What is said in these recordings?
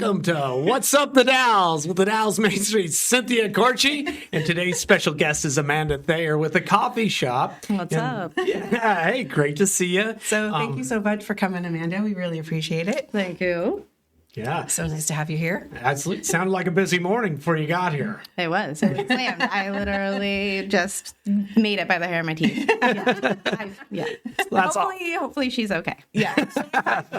welcome to What's Up the Dalles with the Dalles Main Street Cynthia Kortge, and today's special guest is Amanda Thayer with the coffee shop. What's up? Yeah, hey, great to see you. So thank you so much for coming, Amanda. We really appreciate it. Thank you. Yeah, So nice to have you here. absolutely. Sounded like a busy morning before you got here. It was slammed. I literally just made it by the hair of my teeth. Yeah. That's all. Hopefully she's okay. Yeah,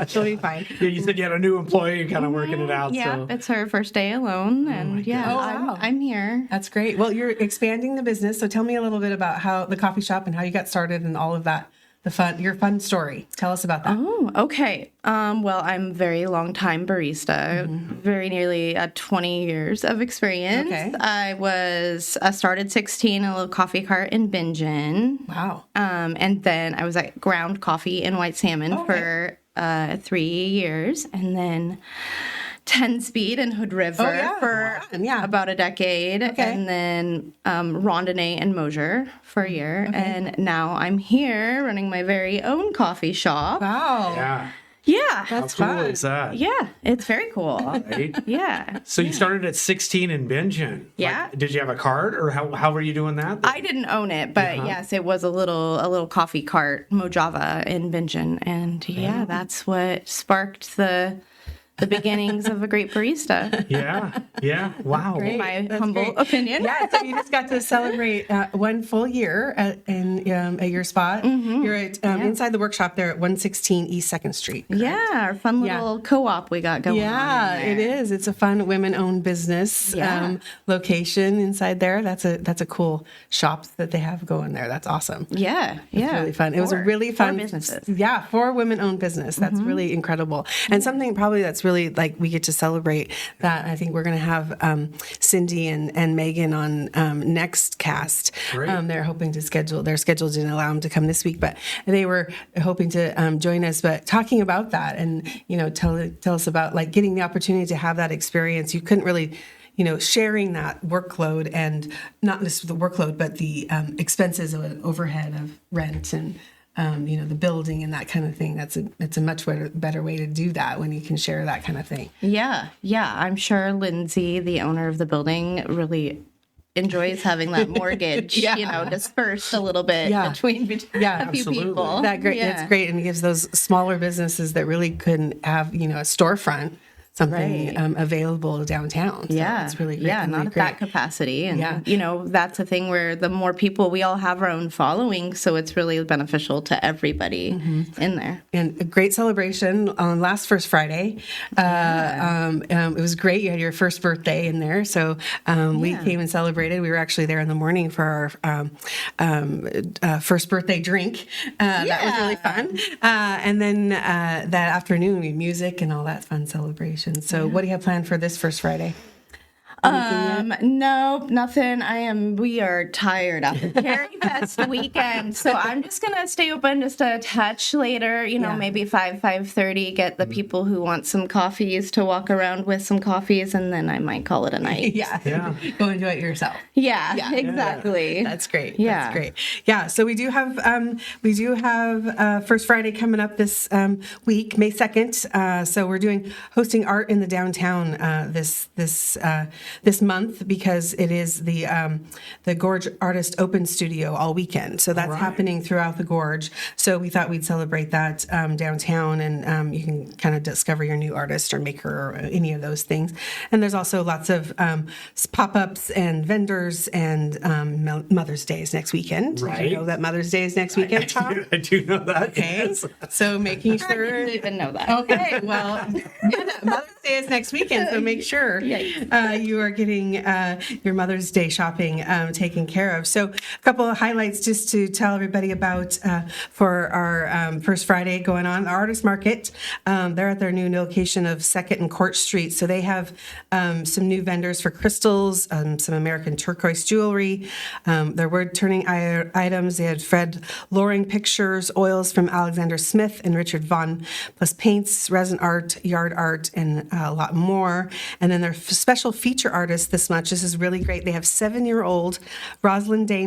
she'll be fine. Yeah, you said you had a new employee, kind of working it out. Yeah, So. it's her first day alone, and Oh, wow. I'm here. That's great. Well, you're expanding the business, so tell me a little bit about how the coffee shop and how you got started and all of that. Your fun story. Tell us about that. Oh, okay. Well, I'm a very long time barista, very nearly 20 years of experience. Okay. I started 16 in a little coffee cart in Bingen. Wow. And then I was at Ground Coffee in White Salmon for 3 years, and then 10 Speed in Hood River for about a decade, and then Rondonnée and Mosier for a year, and now I'm here running my very own coffee shop. Wow. Yeah. Yeah, That's How cool fun. is that? yeah, it's very cool. Right? Yeah. So you started at 16 in Bingen. Yeah. Like, did you have a card, or how were you doing that? I didn't own it, but yes, it was a little coffee cart, Mojava in Bingen, and yeah, that's what sparked the beginnings of a great barista. Yeah. Wow. In my That's humble great. opinion. Yeah, so you just got to celebrate 1 full year at your spot. You're at inside the workshop there at 116 East 2nd Street. correct? Yeah, our fun little co-op we got going on. Yeah, in it there. is. It's a fun women-owned business location inside there. That's a cool shop that they have going there. That's awesome. Yeah, It's really fun. It was a really fun businesses. Yeah, for a women-owned business. That's really incredible. And something probably that's really like we get to celebrate that. I think we're going to have Cindy and Megan on next cast. Great. They're hoping to schedule. Their schedule didn't allow them to come this week, but they were hoping to join us. But talking about that and tell us about like getting the opportunity to have that experience. You couldn't really. Sharing that workload and not just the workload, but the expenses of an overhead of rent and the building and that kind of thing. It's a much better way to do that when you can share that kind of thing. Yeah. I'm sure Lindsay, the owner of the building, really enjoys having that mortgage, dispersed a little bit between a few absolutely. people. That's great, and it gives those smaller businesses that really couldn't have a storefront. Something available downtown. So it's really great. Yeah, not at that capacity. And, that's a thing where the more people, we all have our own following, so it's really beneficial to everybody in there. And a great celebration on last First Friday. It was great. You had your first birthday in there. So we came and celebrated. We were actually there in the morning for our first birthday drink. That was really fun. And then that afternoon, we had music and all that fun celebration. So what do you have planned for this First Friday? No, nothing. We are tired after Cherry Fest weekend. So I'm just going to stay open just a touch later, maybe 5:30, get the people who want some coffees to walk around with some coffees, and then I might call it a night. Yeah. Go enjoy it yourself. Yeah, exactly. That's great. Yeah. That's great. Yeah. So we do have First Friday coming up this week, May 2nd. So we're hosting art in the downtown this month because it is the Gorge Artist Open Studio all weekend. So that's happening throughout the Gorge. So we thought we'd celebrate that downtown, and you can kind of discover your new artist or maker or any of those things. And there's also lots of pop-ups and vendors, and Mother's Day is next weekend. Right. Did you know that Mother's Day is next weekend, Tom? I do know that. Okay. Yes. So making sure. I didn't even know that. Okay, well, Mother's Day is next weekend, so make sure you are getting your Mother's Day shopping taken care of. So a couple of highlights just to tell everybody about for our First Friday going on. The Artist Market, they're at their new location of 2nd and Court Street. So they have some new vendors for crystals, some American turquoise jewelry, their word-turning items. They had Fred Loring pictures, oils from Alexander Smith and Richard Vaughan, plus paints, resin art, yard art, and a lot more. And then their special feature artist this much. This is really great. They have 7-year-old Rosalind Day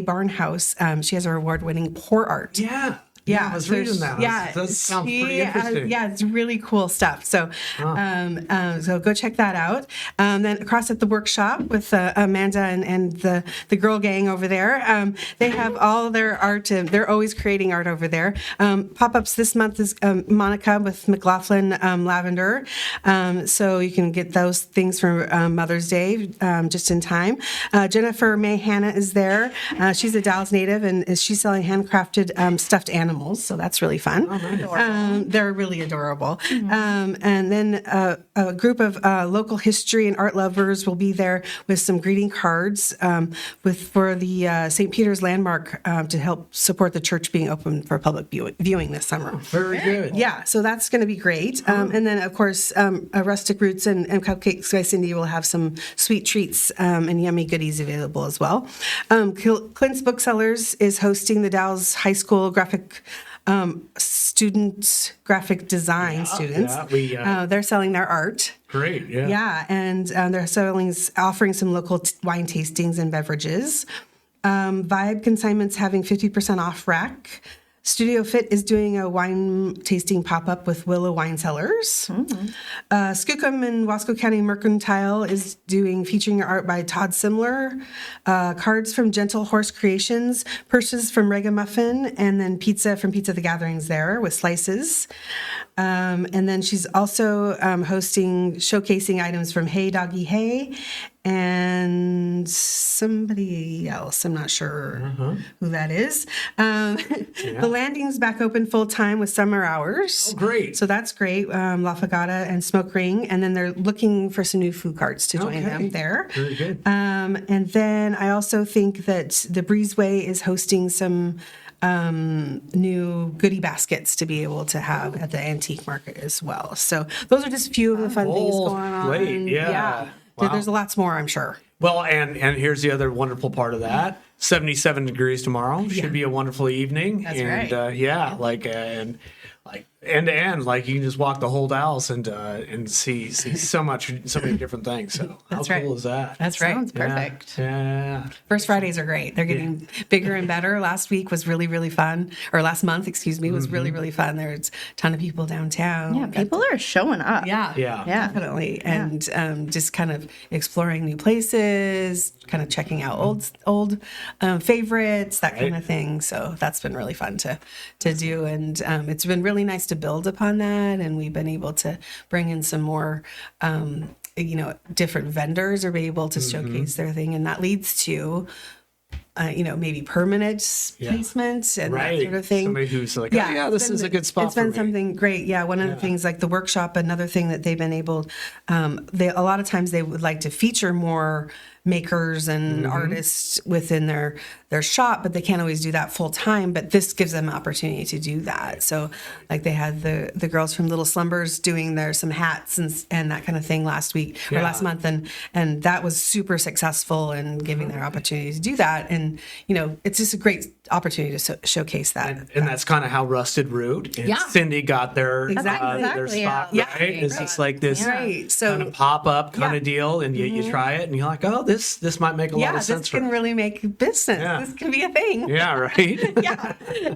Barnhouse. She has her award-winning pour art. Yeah. Yeah, I was reading that. Yeah, That sounds pretty interesting. yeah, it's really cool stuff. So, so go check that out. Then across at the workshop with Amanda and the girl gang over there, they have all their art. They're always creating art over there. Pop-ups this month is Monica with McLaughlin Lavender. So you can get those things for Mother's Day just in time. Jennifer May Hanna is there. She's a Dalles native, and she's selling handcrafted stuffed animals. So that's really fun. Oh, nice. They're really adorable. And then a group of local history and art lovers will be there with some greeting cards for the St. Peter's landmark to help support the church being open for public viewing this summer. Very good. Yeah, so that's going to be great. And then, of course, Rustic Roots and Cupcakes by Cindy will have some sweet treats and yummy goodies available as well. Clint's Booksellers is hosting the Dalles High School graphic graphic design students. Yeah, they're selling their art. Great, yeah. Yeah, and they're offering some local wine tastings and beverages. Vibe Consignment's having 50% off rack. Studio Fit is doing a wine tasting pop-up with Willow Wine Cellars. Skookum and Wasco County Mercantile is featuring art by Todd Simler, cards from Gentle Horse Creations, purses from Ragamuffin, and then pizza from Pizza the Gatherings there with slices. And then she's also showcasing items from Hey Doggy Hey and somebody else. I'm not sure who that is. The landing's back open full time with summer hours. Oh, great. So that's great. La Fagata and Smoke Ring. And then they're looking for some new food carts to join them there. Very good. And then I also think that the Breezeway is hosting some new goodie baskets to be able to have at the antique market as well. So those are just a few of the fun things going on. Great, yeah. Wow. There's lots more, I'm sure. Well, and here's the other wonderful part of that. 77 degrees tomorrow. Should be a wonderful evening. That's and, right. And end to end, like you can just walk the whole Dalles and see so many different things. So That's how right. cool is that? That's right. Sounds perfect. Yeah. First Fridays are great. They're getting bigger and better. Last week was really, really fun. Or last month, excuse me, was really, really fun. There's a ton of people downtown. Yeah, people are showing up. Yeah, Yeah. definitely. And just kind of exploring new places, kind of checking out old favorites, that kind of thing. So that's been really fun to do. And it's been really nice to build upon that. And we've been able to bring in some more different vendors or be able to showcase their thing. And that leads to maybe permanent placement and that sort of thing. Somebody who's like, this is a good spot It's been for me. something great. Yeah, one of the things like the workshop, another thing that they've been able, a lot of times they would like to feature more makers and artists within their shop, but they can't always do that full time. But this gives them an opportunity to do that. So like they had the girls from Little Slumbers doing some hats and that kind of thing last week or last month, and that was super successful and giving their opportunity to do that. And it's just a great opportunity to showcase that. And that's kind of how Rusted Root and Cindy got their their spot, Yeah. right? It's just like this Right. So kind of pop-up kind of deal, and you try it, and you're like, oh, this might make a lot of sense this for can us. really make business. Yeah. This can be a thing. Yeah, right?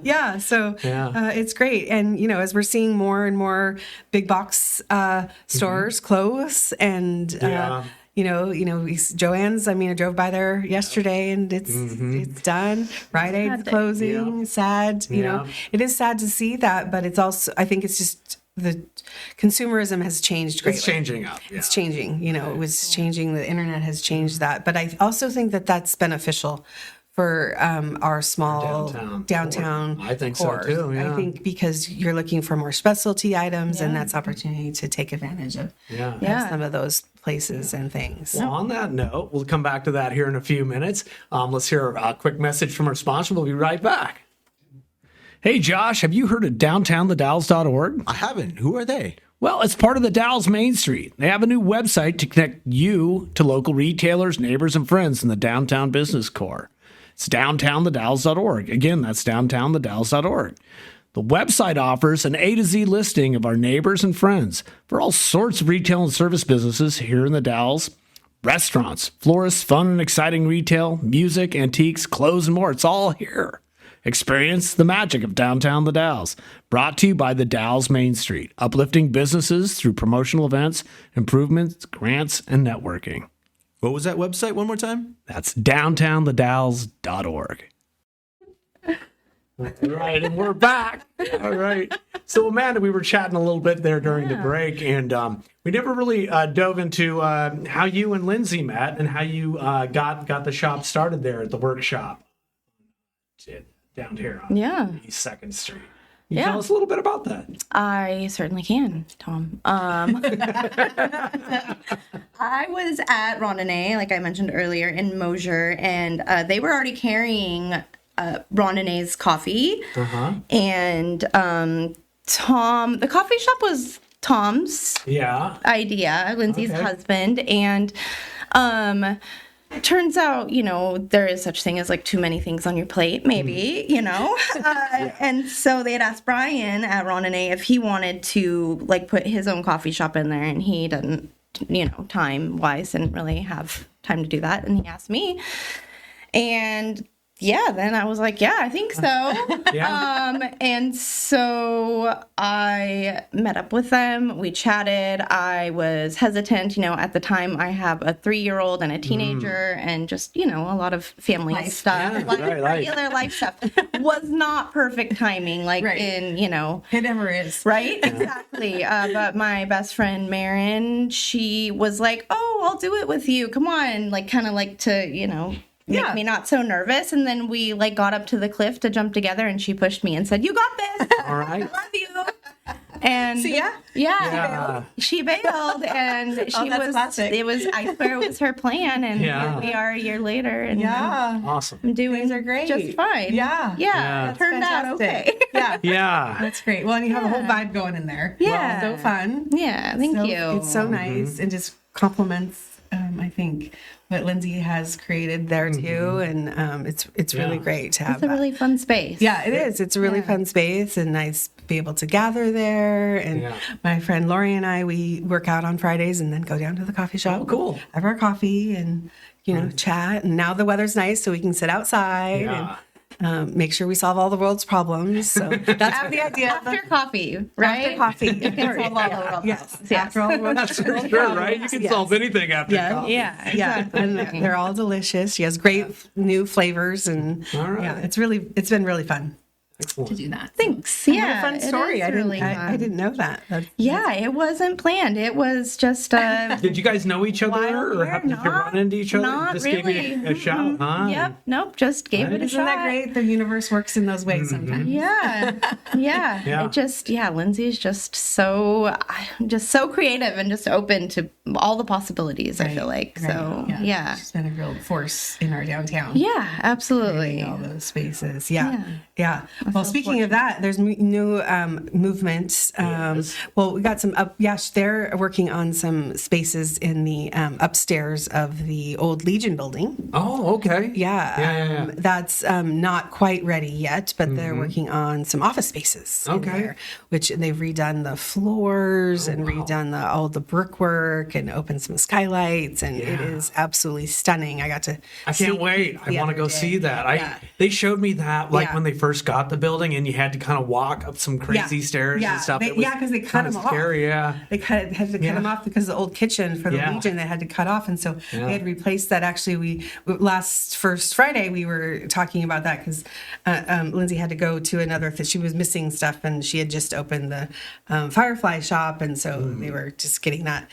Yeah. So it's great. And, as we're seeing more and more big box stores close and, Joann's, I drove by there yesterday and it's done. Rite Aid's closing. Sad. It is sad to see that, but it's also, I think it's just the consumerism has changed greatly. It's changing up. Yeah. It's changing. It was changing. The internet has changed that. But I also think that that's beneficial for our small downtown I think core. so too. Yeah. I think because you're looking for more specialty items, and that's opportunity to take advantage of some of those places and things. Well, on that note, we'll come back to that here in a few minutes. Let's hear a quick message from our sponsor. We'll be right back. Hey, Josh, have you heard of downtownthedalles.org? I haven't. Who are they? Well, it's part of the Dalles Main Street. They have a new website to connect you to local retailers, neighbors, and friends in the downtown business core. It's downtownthedalles.org. Again, that's downtownthedalles.org. The website offers an A to Z listing of our neighbors and friends for all sorts of retail and service businesses here in the Dalles. Restaurants, florists, fun and exciting retail, music, antiques, clothes, and more. It's all here. Experience the magic of downtown the Dalles. Brought to you by the Dalles Main Street, uplifting businesses through promotional events, improvements, grants, and networking. What was that website one more time? That's downtownthedalles.org. All right, and we're back. All right. So, Amanda, we were chatting a little bit there during the break, and we never really dove into how you and Lindsay met and how you got the shop started there at the workshop down here on East 2nd Street. Can you tell us a little bit about that? I certainly can, Tom. I was at Rondonnée, like I mentioned earlier, in Mosier, and they were already carrying Rondonnée's coffee. And Tom, the coffee shop was Tom's idea, Lindsay's husband. And turns out, there is such thing as like too many things on your plate, maybe, and so they had asked Brian at Rondonnée if he wanted to like put his own coffee shop in there, and he didn't, time wise, didn't really have time to do that. And he asked me, and then I was like, I think so. And so I met up with them. We chatted. I was hesitant. At the time I have a 3-year-old and a teenager and just, a lot of family stuff. Regular life stuff. Was not perfect timing, in, It never is. Right? Exactly. But my best friend, Marin, she was like, oh, I'll do it with you. Come on. To, make me not so nervous. And then we got up to the cliff to jump together, and she pushed me and said, you got this. All right. I love you. And she bailed, and she was classic. I swear it was her plan, and here we are a year later, and awesome. I'm doing Things are great. just fine. It turned out okay. That's great. Well, and you have a whole vibe going in there. Yeah. So fun. Yeah, thank you. It's so nice and just compliments, I think, what Lindsay has created there too, and it's really great to have. It's a really fun space. Yeah, it is. It's a really fun space, and nice to be able to gather there. And my friend Lori and I, we work out on Fridays and then go down to the coffee shop. Oh, cool. Have our coffee and chat. And now the weather's nice, so we can sit outside and make sure we solve all the world's problems. So that's the idea. After coffee, right? After coffee. You can solve all the world's problems. After all the world's Sure, right? You can solve anything after coffee. Yeah, exactly. And they're all delicious. She has great new flavors, and it's been really fun. Excellent. To do that. Thanks. What a fun story. I I didn't know that. It wasn't planned. It was just Did you guys know each other, or happened to run into each other? Not Just really. gave you a shout, huh? Yep. Nope. Just gave it a Isn't shot. that great? The universe works in those ways sometimes. Yeah. It just, Lindsay's just so creative and just open to all the possibilities, I feel like. So, She's been a real force in our downtown. Yeah, absolutely. All those spaces. Yeah. Well, speaking of that, there's new movement. Well, we got some they're working on some spaces in the upstairs of the old Legion building. Oh, okay. Yeah. That's not quite ready yet, but they're working on some office spaces. in there, which they've redone the floors and redone all the brickwork and opened some skylights, and it is absolutely stunning. I can't wait. I want to go see that. They showed me that when they first got the building, and you had to kind of walk up some crazy stairs and stuff. Because they cut them off. Scary, They had to cut them off because the old kitchen for the Legion they had to cut off, and so they had to replace that. Actually, we last first Friday we were talking about that because Lindsay had to go to another. She was missing stuff, and she had just opened the Firefly shop, and so they were just getting that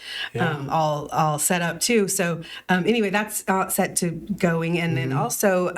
all set up too. So anyway, that's set to going, and then also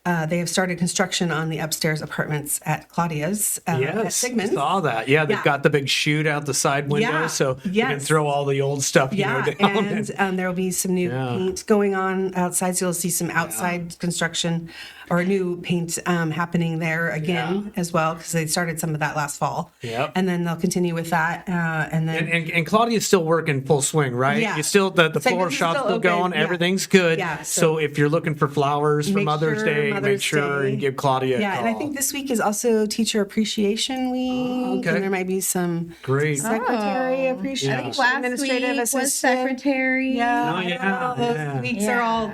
they have started construction on the upstairs apartments at Claudia's. At Sigmund's. I saw that. Yeah, they've got the big chute out the side window, so you can throw all the old stuff down. And there will be some new paint going on outside, so you'll see some outside construction or new paint happening there again as well, because they started some of that last fall. Yep. And then they'll continue with that. And Claudia's still working full swing, right? Yeah. You still the floor shop's still going. Yeah. Everything's good. Yeah. So if you're looking for flowers for Mother's Day, make sure and give Claudia a call. And I think this week is also Teacher Appreciation Week. And there might be some secretary appreciation, I think last administrative week assistant. was secretary. Those weeks are all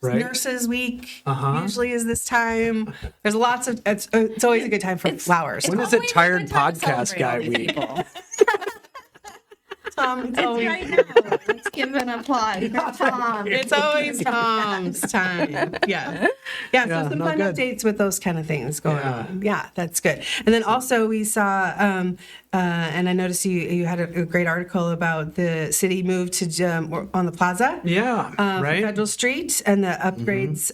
Right. Nurses Week usually is this time. There's lots of, it's always a good time for flowers. When is it Tired Podcast Guy Week? Tom, it's always Right now, let's give an applause for Tom. It's always Tom's time. Yeah. So some fun updates with those kind of things going on. Yeah, that's good. And then also we saw, and I noticed you had a great article about the city move to on the plaza. Yeah, For Federal Street and the upgrades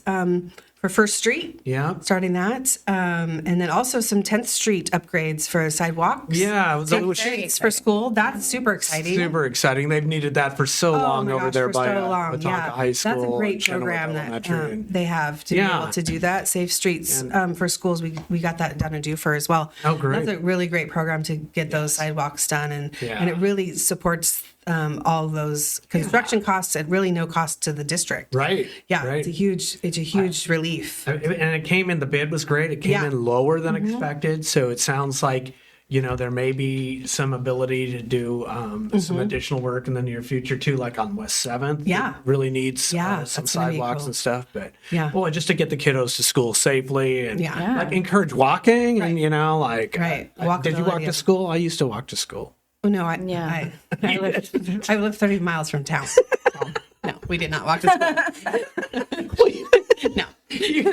for First Street. Yeah. Starting that. And then also some 10th Street upgrades for sidewalks. Yeah, it was Streets for school. That's super exciting. super exciting. They've needed that for so long over there by Wetumpka High School. That's a great and Chenoweth program that Elementary. they have to be able to do that. Safe Streets for schools. We got that done in Dewfer as well. Oh, great. That's a really great program to get those sidewalks done, and it really supports all those construction costs at really no cost to the district. Right. Yeah, right. it's a huge relief. And it came in, the bid was great. It came in lower than expected. So it sounds like, there may be some ability to do some additional work in the near future too, like on West 7th. Yeah. It really needs some that's gonna be sidewalks cool. and stuff. But Yeah. just to get the kiddos to school safely and Yeah. like encourage walking and, Right. did you walk to school? I used to walk to school. Oh, no, I live 30 miles from town. No, we did not walk to school. No. You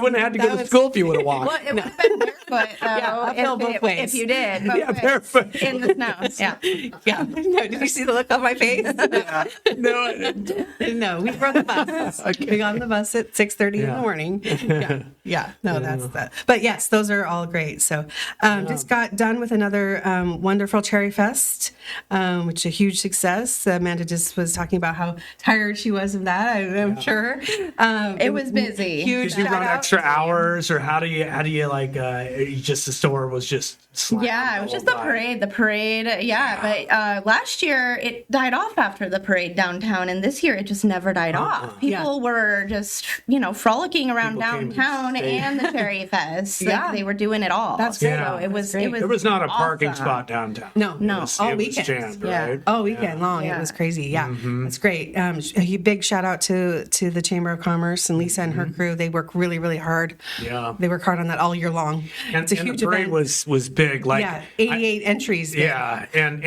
wouldn't have had to go to school if you would have walked. Well, it would have been barefoot, though, uphill both ways. if you did. Yeah, barefoot. In the snow. Yeah. Yeah. No, did you see the look on my face? No, I didn't. No, we rode the bus. We got on the bus at 6:30 in the morning. Yeah. No, that's that. But yes, those are all great. So just got done with another wonderful Cherry Fest, which is a huge success. Amanda just was talking about how tired she was of that. I'm sure. It was busy. Huge Did you run shout out. extra hours, or how do you like? Just the store was just slammed Yeah, it was just the parade. The parade, But last year it died off after the parade downtown, and this year it just never died off. People were just, frolicking around People came downtown and the Cherry Fest. Like, they were doing it all. That's so great. it was. That's great. There was not a parking awesome. spot downtown. No, No. It was all weekend. jammed, Yeah. right? All weekend long. It was crazy. Yeah, that's great. A big shout out to the Chamber of Commerce and Lisa and her crew. They work really, really hard. Yeah. They work hard on that all year long. It's a huge the parade event. was big. Like 88 entries. There. yeah, and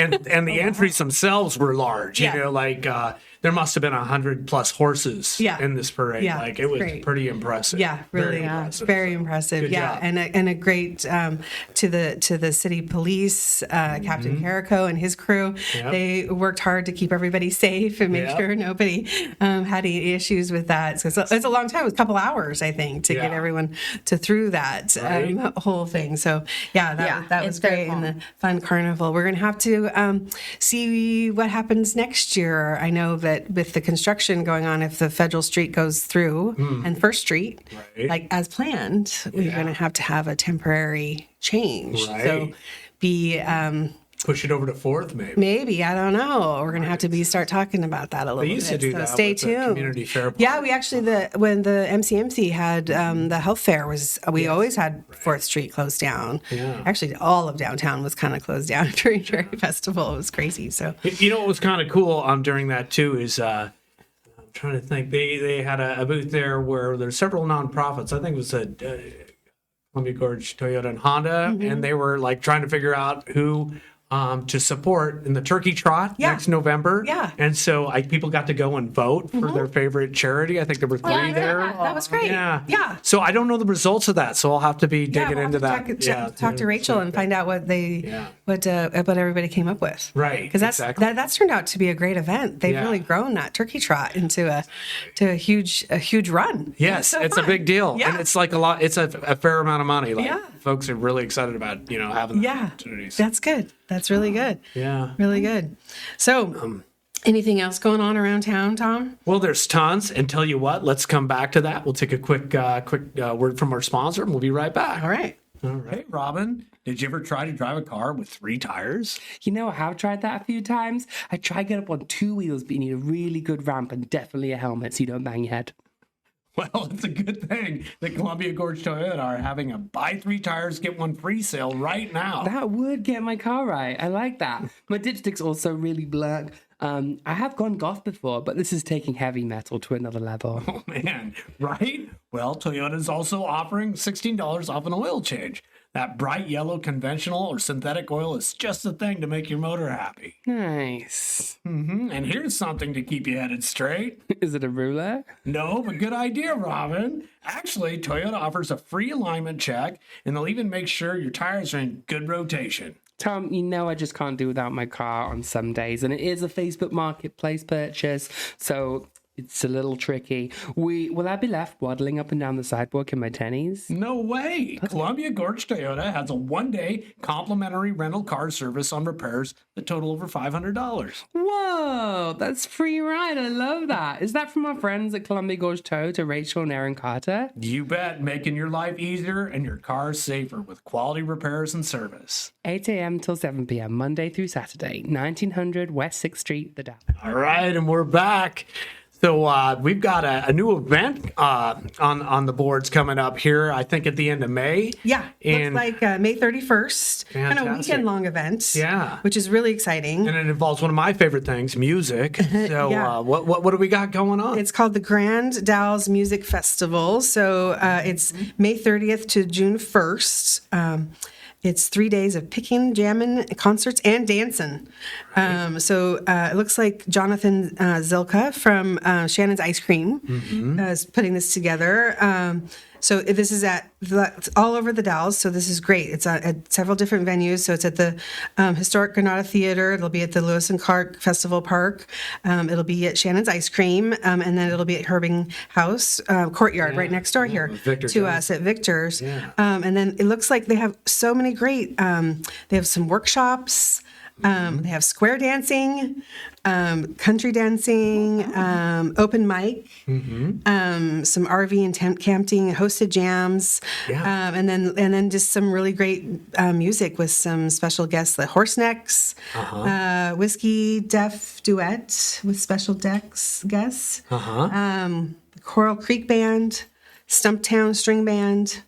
the entries themselves were large. Yeah. There must have been 100+ horses in this parade. Yeah, Like it was great. pretty impressive. Yeah, really, Very impressive. very impressive. Good Yeah, job. and a great to the city police, Captain Carrico and his crew. Yep. They worked hard to keep everybody safe and make Yep. sure nobody had any issues with that. So it's a long time. It was a couple hours, I think, to get Yeah. everyone through that Right. whole thing. So that was it's very great. And cool. the fun carnival. We're gonna have to see what happens next year. I know that with the construction going on, if the Federal Street goes through and First Street, Right. like as planned, we're going to have a temporary change. Right. So be Push it over to 4th, maybe. I don't know. We're going to have to start talking about that a little bit. They used to do so that stay with the tuned. community fair. Yeah, we actually when the MCMC had the health fair we always had 4th Street closed down. Yeah. Actually, all of downtown was kind of closed down during Cherry Festival. It was crazy. So You know what was kind of cool during that too is I'm trying to think. They had a booth there where there's several nonprofits. I think it was Columbia Gorge, Toyota, and Honda, and they were like trying to figure out who to support in the Turkey Trot next November. Yeah. And so people got to go and vote for their favorite charity. I think there were 3 there. that was great. Yeah. Yeah. So I don't know the results of that, so I'll have to be digging we'll into have that. to talk to Rachel and find out what what everybody came up with. Right, Because exactly. that's turned out to be a great event. They've Yeah. really grown that Turkey Trot into a huge run. Yes, so it's a fun. big deal, Yeah. and it's like a lot. It's a fair amount of money. Like Yeah. folks are really excited about having the Yeah, opportunities. that's good. That's really good. Yeah. Really good. So, anything else going on around town, Tom? Well, there's tons, and tell you what, let's come back to that. We'll take a quick word from our sponsor, and we'll be right back. All right. All right, Robin. Did you ever try to drive a car with 3 tires? I have tried that a few times. I tried to get up on 2 wheels, but you need a really good ramp and definitely a helmet so you don't bang your head. Well, it's a good thing that Columbia Gorge Toyota are having a buy 3 tires, get 1 free sale right now. That would get my car right. I like that. My dipstick's also really black. I have gone goth before, but this is taking heavy metal to another level. Oh, man, right? Well, Toyota's also offering $16 off an oil change. That bright yellow conventional or synthetic oil is just the thing to make your motor happy. Nice. And here's something to keep you headed straight. Is it a ruler? No, but good idea, Robin. Actually, Toyota offers a free alignment check, and they'll even make sure your tires are in good rotation. Tom, you know I just can't do without my car on some days, and it is a Facebook Marketplace purchase, so it's a little tricky. Will I be left waddling up and down the sidewalk in my tennies? No way. Columbia Gorge Toyota has a one-day complimentary rental car service on repairs that total over $500. Whoa, that's free ride. I love that. Is that from our friends at Columbia Gorge Tow to Rachel and Aaron Carter? You bet, making your life easier and your car safer with quality repairs and service. 8 a.m. till 7 p.m., Monday through Saturday, 1900 West 6th Street, the Dalles. All right, and we're back. So we've got a new event on the boards coming up here, I think at the end of May. Yeah, and looks like May 31st, kind of a weekend-long event. Yeah. Which is really exciting. And it involves one of my favorite things, music. So Yeah. What do we got going on? It's called the Grand Dalles Music Festival. So it's May 30th to June 1st. It's 3 days of picking, jamming, concerts, and dancing. So it looks like Jonathan Zilka from Shannon's Ice Cream is putting this together. So this is it's all over the Dalles. So this is great. It's at several different venues. So it's at the Historic Granada Theater. It'll be at the Lewis and Clark Festival Park. It'll be at Shannon's Ice Cream. And then it'll be at Herbing House Courtyard right next door here to us at Victor's. Yeah. And then it looks like they have so many great, they have some workshops. They have square dancing, country dancing, open mic, some RV and tent camping, hosted jams, and then just some really great music with some special guests, the Horsenecks, Whiskey Deaf Duet with special guests, the Coral Creek Band, Stumptown String Band,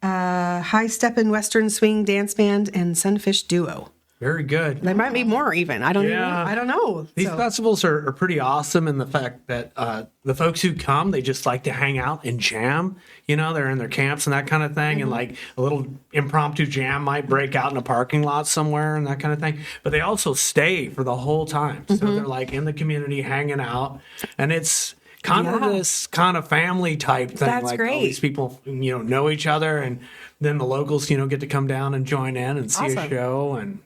High Steppin' Western Swing Dance Band, and Sunfish Duo. Very good. There might be more even. I don't know. These festivals are pretty awesome in the fact that the folks who come, they just like to hang out and jam. You know, they're in their camps and that kind of thing. And like a little impromptu jam might break out in a parking lot somewhere and that kind of thing. But they also stay for the whole time. So they're like in the community hanging out. And it's kind of this kind of family type thing. That's like great. All these people, know each other, and then the locals, get to come down and join in and see a show. And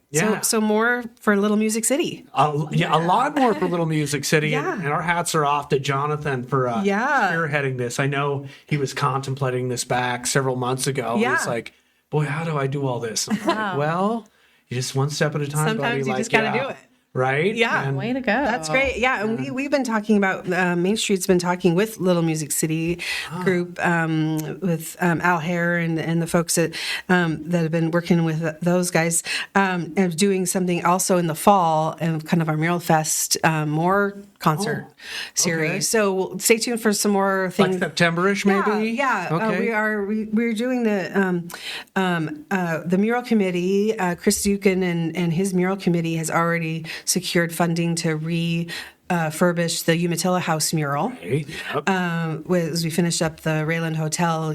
so more for Little Music City. A lot more for Little Music City. And our hats are off to Jonathan for spearheading this. I know he was contemplating this back several months ago. Yeah. He's like, boy, how do I do all this? I'm like, well, you just one step at a time, Sometimes buddy. you just got to do it. Right? Yeah. Way to go. That's great. Yeah. And we've been talking about, Main Street's been talking with Little Music City group, with Al Hare and the folks that have been working with those guys, and doing something also in the fall and kind of our Mural Fest, more concert series. Okay. So stay tuned for some more things. Like September-ish, maybe? Yeah. Okay. We're doing the mural committee. Chris Dukin and his mural committee has already secured funding to refurbish the Umatilla House mural. Right. Yep. As we finished up the Rayland Hotel,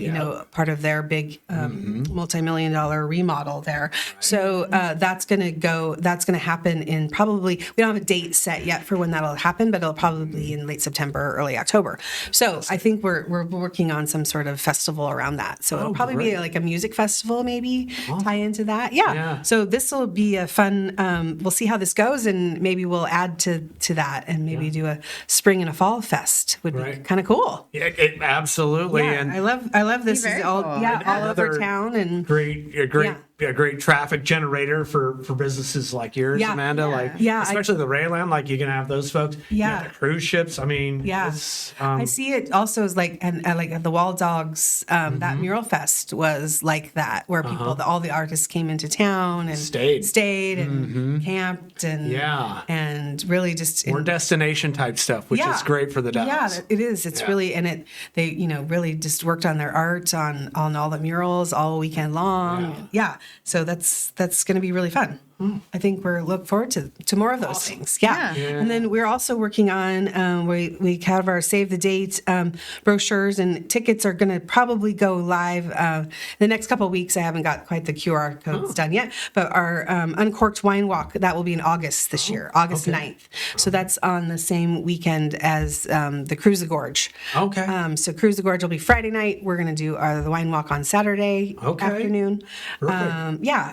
part of their big multi-million-dollar remodel there. So that's going to happen in probably, we don't have a date set yet for when that'll happen, but it'll probably be in late September, early October. So I think we're working on some sort of festival around that. So it'll probably be like a music festival, maybe tie into that. Yeah. So this will be a fun, we'll see how this goes, and maybe we'll add to that and maybe do a spring and a fall fest would be kind of cool. Yeah, absolutely. Yeah, And I love this. Very All, cool. all over town, and a great traffic generator for businesses like yours, Amanda. Especially the Rayland, like you can have those folks. The cruise ships. I mean, it's, I see it also as like the Wall Dogs. That Mural Fest was like that, where people, all the artists came into town and stayed and camped and really just more destination type stuff, which is great for the Dalles. Yeah, it is. It's really, and they really just worked on their art on all the murals all weekend long. So that's going to be really fun. I think we're look forward to more of those things. Yeah. And then we're also working on, we have our save the date brochures, and tickets are going to probably go live the next couple of weeks. I haven't got quite the QR codes done yet, but our Uncorked Wine Walk, that will be in August this year, August 9th. So that's on the same weekend as the Cruise the Gorge. Okay. So Cruise the Gorge will be Friday night. We're going to do the wine walk on Saturday afternoon.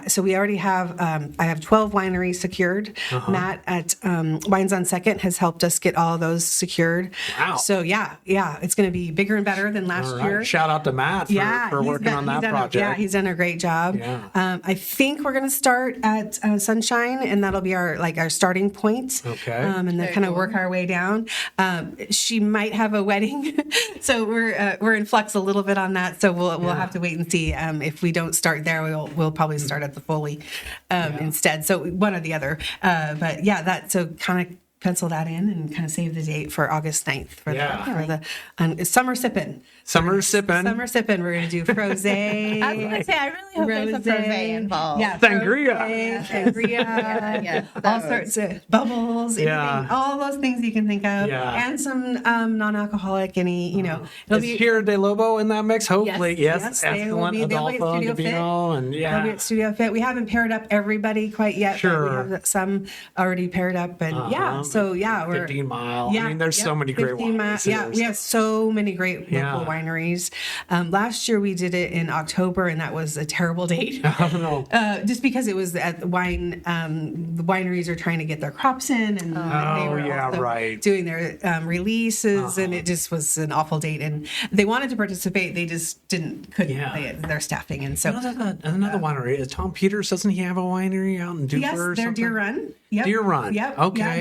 So we already have, I have 12 wineries secured. Matt at Wines on Second has helped us get all of those secured. Wow. So it's going to be bigger and better than last year. Shout out to Matt for working on that project. He's done a great job. I think we're going to start at Sunshine, and that'll be our starting point. And then kind of work our way down. She might have a wedding, so we're in flux a little bit on that. So we'll have to wait and see. If we don't start there, we'll probably start at the Foley instead. So one or the other. So kind of pencil that in and kind of save the date for August 9th for the summer sipping. Summer sipping. We're going to do frosé. I was going to say, I really hope there's a frosé involved. Yeah, sangria. All sorts of bubbles, anything, all those things you can think of, and some non-alcoholic. It'll be here de Lobo in that mix. Hopefully, yes. They will be. They'll be at Studio Fit. They'll be at Studio Fit. We haven't paired up everybody quite yet. But we have some already paired up, and So we're 15 Mile. I mean, there's so many great wineries. We have so many great local wineries. Last year we did it in October, and that was a terrible date. Just because it was at the wineries are trying to get their crops in, and they were also doing their releases, and it just was an awful date. And they wanted to participate, they just couldn't. Their staffing, and so another winery is Tom Peters. Doesn't he have a winery out in Duffer? Yes, or they're something? Deer Run. Yep. Deer Run. Yep. Okay. Yeah,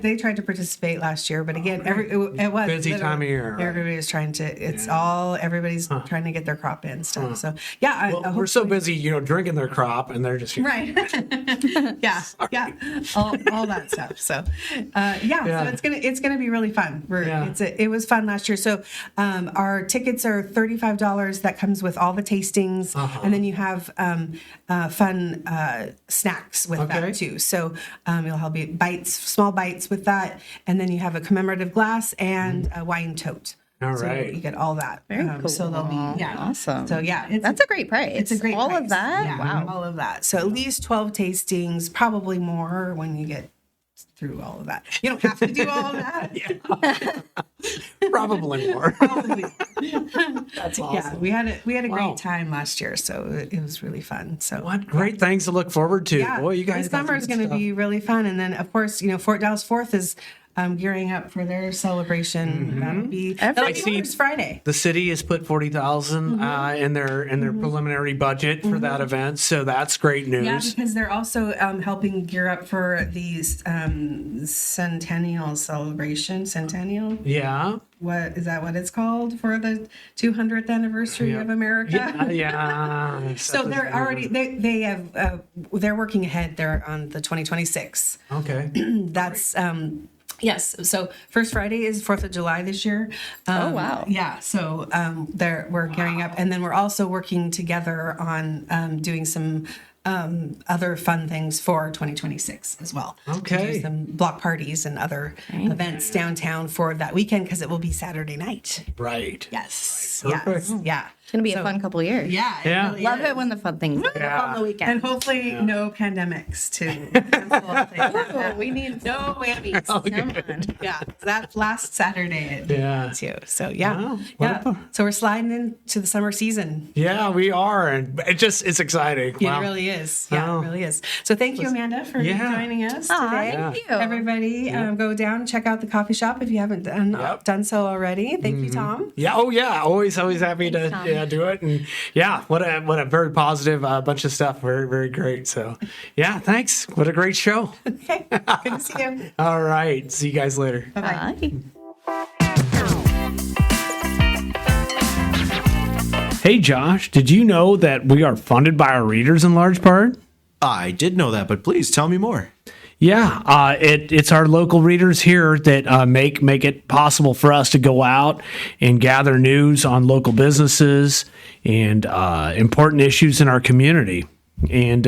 they tried to participate last year, but again, it was busy time of year. Everybody was trying to. It's everybody's trying to get their crop in stuff. So we're so busy, drinking their crop, and they're just right. all that stuff. So so it's gonna be really fun. It was fun last year. So our tickets are $35. That comes with all the tastings, and then you have fun snacks with that too. So you'll have small bites with that, and then you have a commemorative glass and a wine tote. All so right. You get all that. Very cool. So they'll be awesome. So that's a great price. It's a great all price. Of that. Yeah, wow. All of that. So at least 12 tastings, probably more when you get through all of that. You don't have to do all of that. Probably more. That's awesome. Yeah, we had a great time last year, so it was really fun. So what great things to look forward to. Yeah, boy, you guys. This summer is going to be really fun, and then of course, Fort Dalles 4th is gearing up for their celebration. That'll be this Friday. The city has put $40,000 in their preliminary budget for that event, so that's great news. Yeah, because they're also helping gear up for the centennial celebration. Centennial. Yeah. What is that? What it's called for the 200th anniversary of America? Yeah. So they're already they're working ahead. They're on the 2026. Okay. That's. Yes. So first Friday is 4th of July this year. Oh, wow. Yeah. So we're gearing up. And then we're also working together on doing some other fun things for 2026 as well. Okay. Do some block parties and other events downtown for that weekend because it will be Saturday night. Right. Yes. Perfect. Yes. Yeah. It's going to be a fun couple of years. Yeah. Yeah. Really Love it when the fun things on the weekend. And hopefully no pandemics to we need no whammies. Come on. Yeah. That's last Saturday too. So Wow. So we're sliding into the summer season. Yeah, we are, and it's exciting. Yeah, it really is. Yeah, it really is. So thank you, Amanda, for joining us today. Thank you. Everybody, go down, check out the coffee shop if you haven't done so already. Thank you, Tom. Yeah. Oh, yeah. Always happy to do it, and what a very positive bunch of stuff. Very, very great. So, thanks. What a great show. Okay, good to see you. All right. See you guys later. Bye-bye. Hey, Josh, did you know that we are funded by our readers in large part? I did know that, but please tell me more. Yeah, it's our local readers here that make it possible for us to go out and gather news on local businesses and important issues in our community. And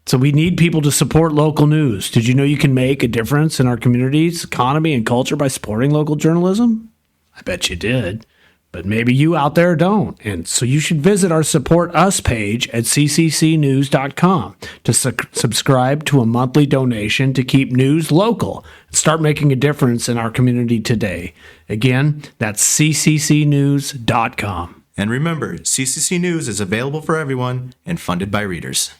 So we need people to support local news. Did you know you can make a difference in our community's economy and culture by supporting local journalism? I bet you did. But maybe you out there don't. And so you should visit our Support Us page at cccnews.com to subscribe to a monthly donation to keep news local and start making a difference in our community today. Again, that's cccnews.com. And remember, CCC News is available for everyone and funded by readers.